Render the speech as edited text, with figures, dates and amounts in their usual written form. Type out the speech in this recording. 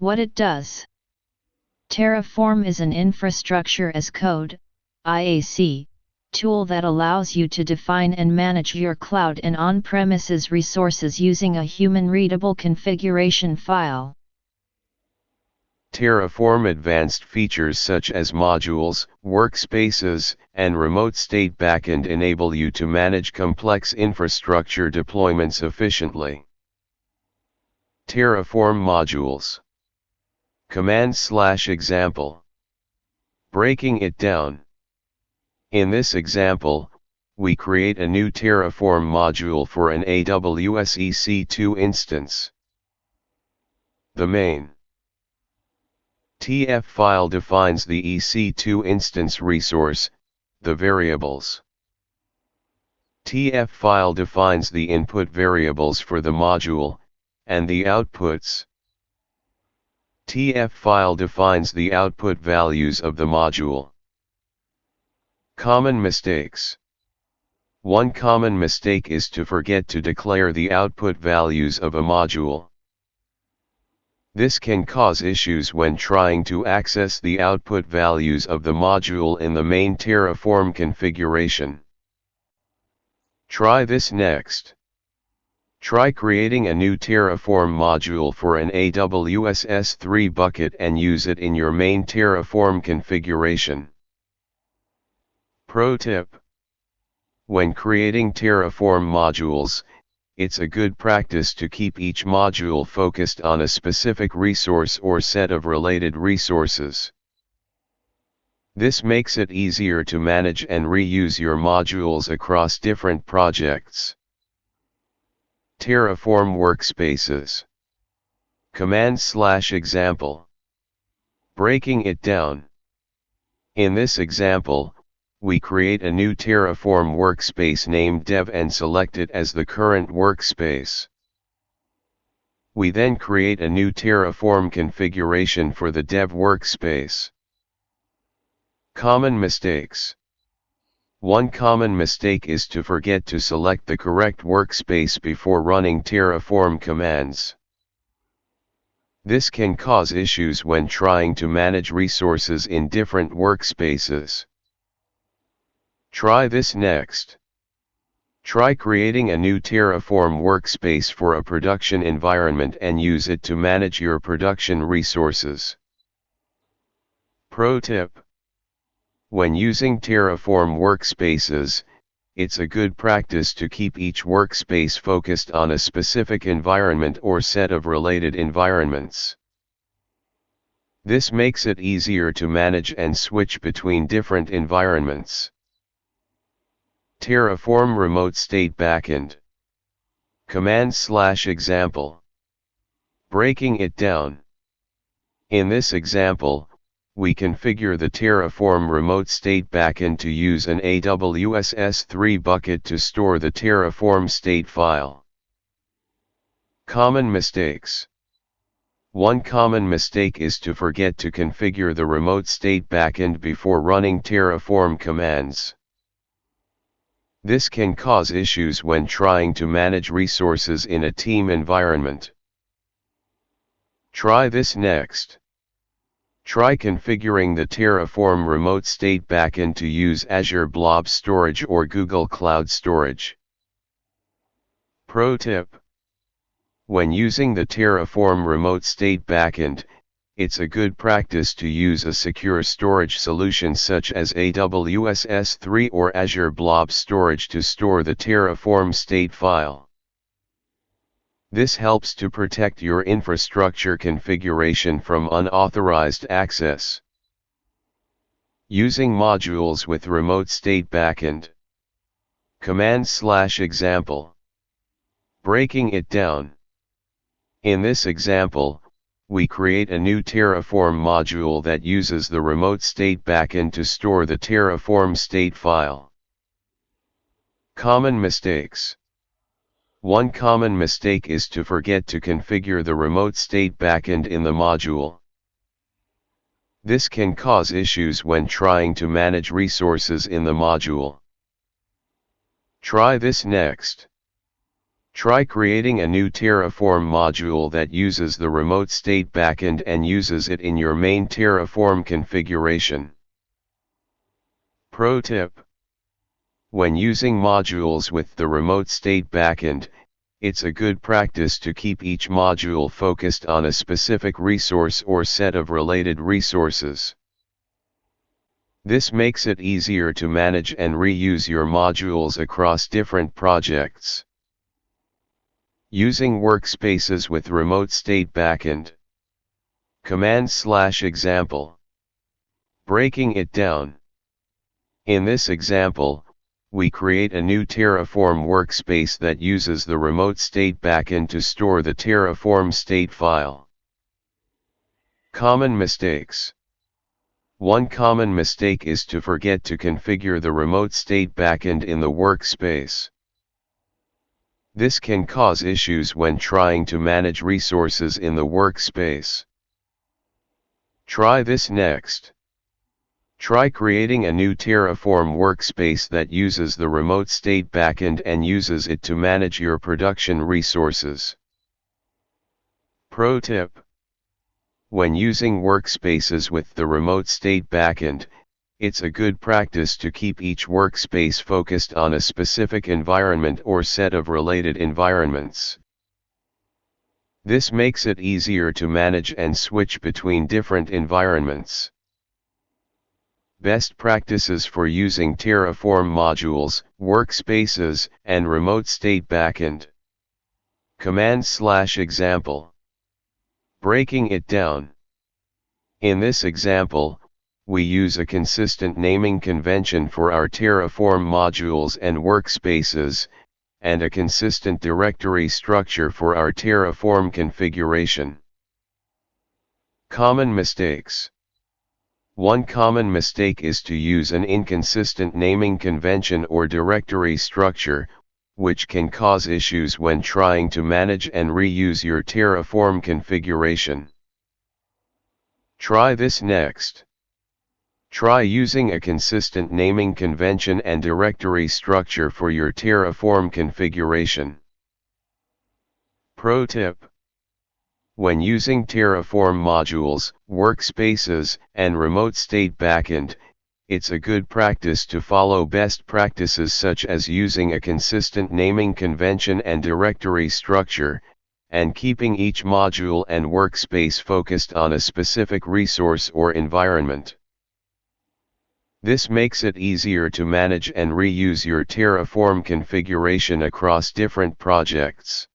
What it does. Terraform is an infrastructure as code (IAC) tool that allows you to define and manage your cloud and on-premises resources using a human-readable configuration file. Terraform Advanced features such as modules, workspaces, and remote state backend enable you to manage complex infrastructure deployments efficiently. Terraform modules. Command/example. Breaking it down. In this example, we create a new Terraform module for an AWS EC2 instance. The main TF file defines the EC2 instance resource, the variables. TF file defines the input variables for the module, and the outputs. TF file defines the output values of the module. Common mistakes. One common mistake is to forget to declare the output values of a module. This can cause issues when trying to access the output values of the module in the main Terraform configuration. Try this next. Try creating a new Terraform module for an AWS S3 bucket and use it in your main Terraform configuration. Pro tip: when creating Terraform modules, it's a good practice to keep each module focused on a specific resource or set of related resources. This makes it easier to manage and reuse your modules across different projects. Terraform Workspaces. Command/example. Breaking it down. In this example, we create a new Terraform workspace named Dev and select it as the current workspace. We then create a new Terraform configuration for the Dev workspace. Common mistakes. One common mistake is to forget to select the correct workspace before running Terraform commands. This can cause issues when trying to manage resources in different workspaces. Try this next. Try creating a new Terraform workspace for a production environment and use it to manage your production resources. Pro tip: when using Terraform workspaces, it's a good practice to keep each workspace focused on a specific environment or set of related environments. This makes it easier to manage and switch between different environments. Terraform Remote State Backend. Command/example. Breaking it down. In this example, we configure the Terraform Remote State Backend to use an AWS S3 bucket to store the Terraform state file. Common mistakes. One common mistake is to forget to configure the Remote State Backend before running Terraform commands. This can cause issues when trying to manage resources in a team environment. Try this next. Try configuring the Terraform Remote State Backend to use Azure Blob Storage or Google Cloud Storage. Pro tip: when using the Terraform Remote State Backend, it's a good practice to use a secure storage solution such as AWS S3 or Azure Blob Storage to store the Terraform state file. This helps to protect your infrastructure configuration from unauthorized access. Using modules with Remote State Backend. Command/example. Breaking it down. In this example, we create a new Terraform module that uses the Remote State Backend to store the Terraform state file. Common mistakes. One common mistake is to forget to configure the Remote State Backend in the module. This can cause issues when trying to manage resources in the module. Try this next. Try creating a new Terraform module that uses the remote state backend and uses it in your main Terraform configuration. Pro tip: when using modules with the remote state backend, it's a good practice to keep each module focused on a specific resource or set of related resources. This makes it easier to manage and reuse your modules across different projects. Using workspaces with remote state backend. Command/example. Breaking it down. In this example, we create a new Terraform workspace that uses the remote state backend to store the Terraform state file. Common mistakes. One common mistake is to forget to configure the remote state backend in the workspace. This can cause issues when trying to manage resources in the workspace. Try this next. Try creating a new Terraform workspace that uses the remote state backend and uses it to manage your production resources. Pro tip: when using workspaces with the remote state backend, it's a good practice to keep each workspace focused on a specific environment or set of related environments. This makes it easier to manage and switch between different environments. Best practices for using Terraform modules, workspaces, and remote state backend. Command/example. Breaking it down. In this example, we use a consistent naming convention for our Terraform modules and workspaces, and a consistent directory structure for our Terraform configuration. Common mistakes. One common mistake is to use an inconsistent naming convention or directory structure, which can cause issues when trying to manage and reuse your Terraform configuration. Try this next. Try using a consistent naming convention and directory structure for your Terraform configuration. Pro tip: when using Terraform modules, workspaces, and remote state backend, it's a good practice to follow best practices such as using a consistent naming convention and directory structure, and keeping each module and workspace focused on a specific resource or environment. This makes it easier to manage and reuse your Terraform configuration across different projects.